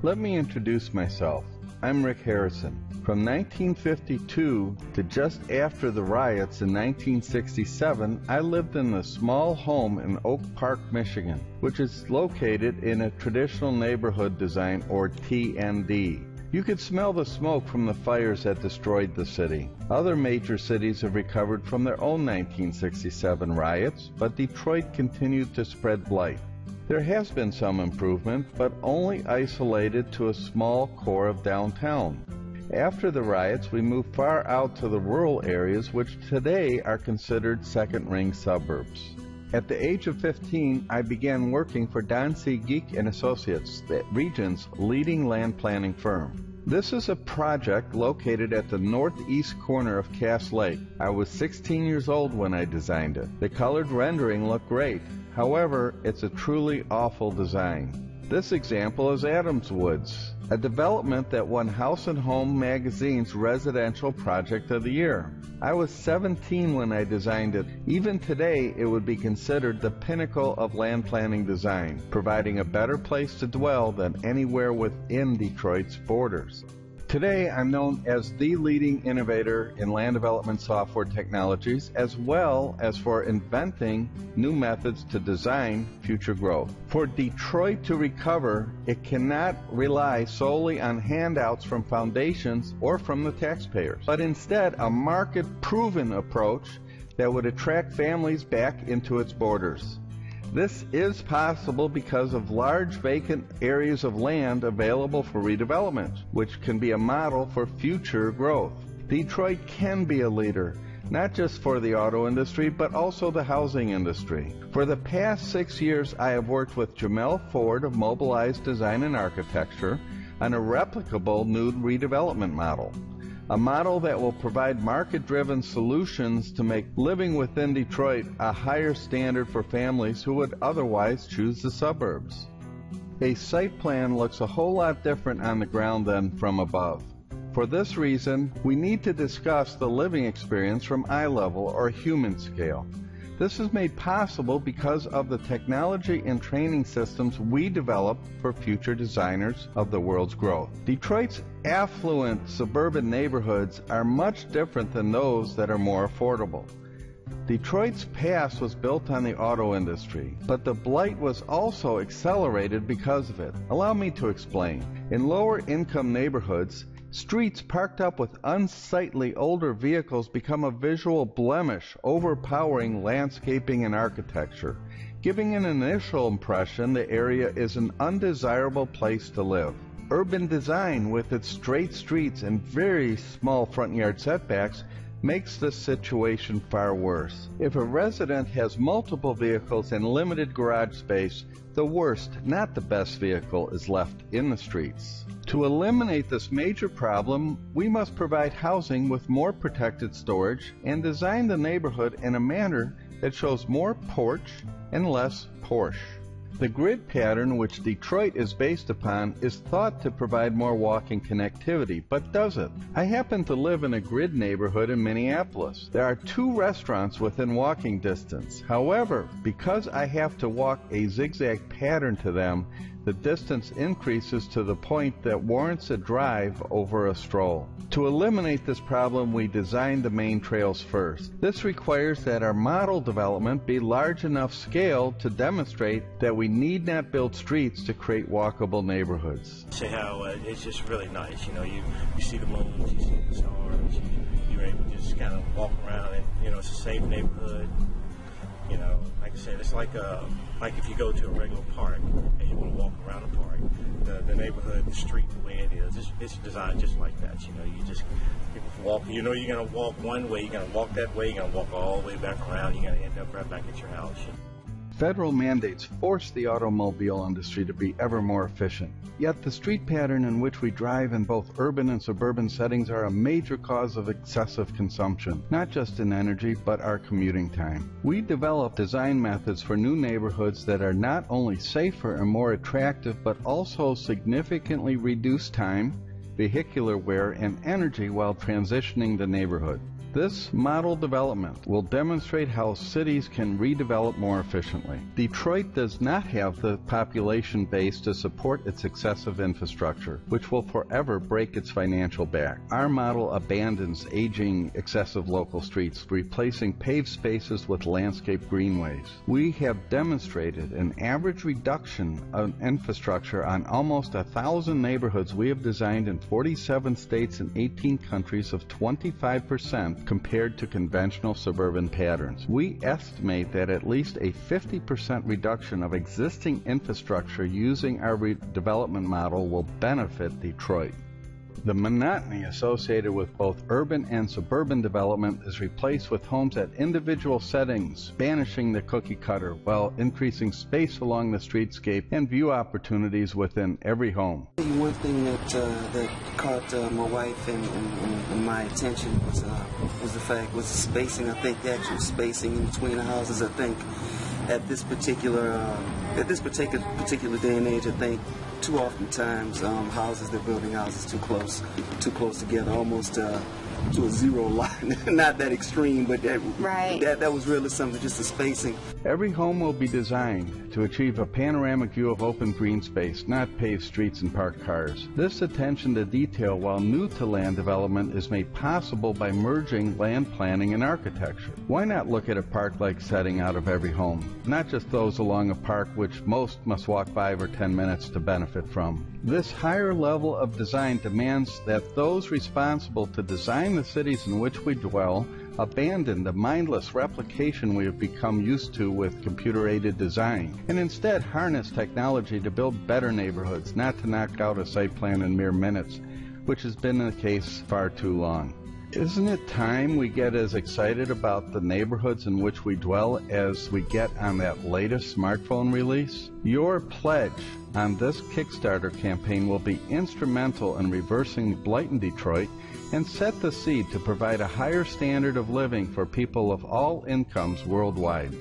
Let me introduce myself. I'm Rick Harrison. From 1952 to just after the riots in 1967, I lived in a small home in Oak Park, Michigan, which is located in a traditional neighborhood design, or TND. You could smell the smoke from the fires that destroyed the city. Other major cities have recovered from their own 1967 riots, but Detroit continued to spread blight. There has been some improvement, but only isolated to a small core of downtown. After the riots, we moved far out to the rural areas, which today are considered second-ring suburbs. At the age of 15, I began working for Don C. Geek & Associates, the region's leading land planning firm. This is a project located at the northeast corner of Cass Lake. I was 16 years old when I designed it. The colored rendering looked great. However, it's a truly awful design. This example is Adams Woods, a development that won House and Home magazine's Residential Project of the Year. I was 17 when I designed it. Even today, it would be considered the pinnacle of land planning design, providing a better place to dwell than anywhere within Detroit's borders. Today, I'm known as the leading innovator in land development software technologies, as well as for inventing new methods to design future growth. For Detroit to recover, it cannot rely solely on handouts from foundations or from the taxpayers, but instead a market-proven approach that would attract families back into its borders. This is possible because of large vacant areas of land available for redevelopment, which can be a model for future growth. Detroit can be a leader, not just for the auto industry, but also the housing industry. For the past 6 years, I have worked with Jamel Ford of Mobilized Design and Architecture on a replicable new redevelopment model. A model that will provide market-driven solutions to make living within Detroit a higher standard for families who would otherwise choose the suburbs. A site plan looks a whole lot different on the ground than from above. For this reason, we need to discuss the living experience from eye level or human scale. This is made possible because of the technology and training systems we developed for future designers of the world's growth. Detroit's affluent suburban neighborhoods are much different than those that are more affordable. Detroit's past was built on the auto industry, but the blight was also accelerated because of it. Allow me to explain. In lower income neighborhoods, streets parked up with unsightly older vehicles become a visual blemish, overpowering landscaping and architecture, giving an initial impression the area is an undesirable place to live. Urban design, with its straight streets and very small front yard setbacks, makes this situation far worse. If a resident has multiple vehicles and limited garage space, the worst, not the best vehicle is left in the streets. To eliminate this major problem, we must provide housing with more protected storage and design the neighborhood in a manner that shows more porch and less Porsche. The grid pattern, which Detroit is based upon, is thought to provide more walking connectivity, but does it? I happen to live in a grid neighborhood in Minneapolis. There are 2 restaurants within walking distance. However, because I have to walk a zigzag pattern to them, the distance increases to the point that warrants a drive over a stroll. To eliminate this problem, we designed the main trails first. This requires that our model development be large enough scale to demonstrate that we need not build streets to create walkable neighborhoods. See how it's just really nice. You know, you see the moons, you see the stars, you're able to just kind of walk around, and you know, it's a safe neighborhood. You know, like I said, it's like if you go to a regular park and you want to walk around a park, the neighborhood, the street, the way it is, it's designed just like that. You know, you just walk. You know, you're going to walk one way, you're going to walk that way, you're going to walk all the way back around. You're going to end up right back at your house. Federal mandates force the automobile industry to be ever more efficient. Yet the street pattern in which we drive in both urban and suburban settings are a major cause of excessive consumption, not just in energy, but our commuting time. We develop design methods for new neighborhoods that are not only safer and more attractive, but also significantly reduce time, vehicular wear, and energy while transitioning the neighborhood. This model development will demonstrate how cities can redevelop more efficiently. Detroit does not have the population base to support its excessive infrastructure, which will forever break its financial back. Our model abandons aging, excessive local streets, replacing paved spaces with landscape greenways. We have demonstrated an average reduction of infrastructure on almost 1,000 neighborhoods we have designed in 47 states and 18 countries of 25% compared to conventional suburban patterns. We estimate that at least a 50% reduction of existing infrastructure using our redevelopment model will benefit Detroit. The monotony associated with both urban and suburban development is replaced with homes at individual settings, banishing the cookie cutter while increasing space along the streetscape and view opportunities within every home. One thing that caught my wife and my attention was the spacing. I think the actual spacing in between the houses. I think at this particular day and age, I think too oftentimes they're building houses too close together, almost to a zero line. Not that extreme, but that was really something, just the spacing. Every home will be designed to achieve a panoramic view of open green space, not paved streets and parked cars. This attention to detail, while new to land development, is made possible by merging land planning and architecture. Why not look at a park-like setting out of every home, not just those along a park which most must walk 5 or 10 minutes to benefit from? This higher level of design demands that those responsible to design the cities in which we dwell abandon the mindless replication we have become used to with computer-aided design, and instead harness technology to build better neighborhoods, not to knock out a site plan in mere minutes, which has been the case far too long. Isn't it time we get as excited about the neighborhoods in which we dwell as we get on that latest smartphone release? Your pledge on this Kickstarter campaign will be instrumental in reversing blight in Detroit and set the seed to provide a higher standard of living for people of all incomes worldwide.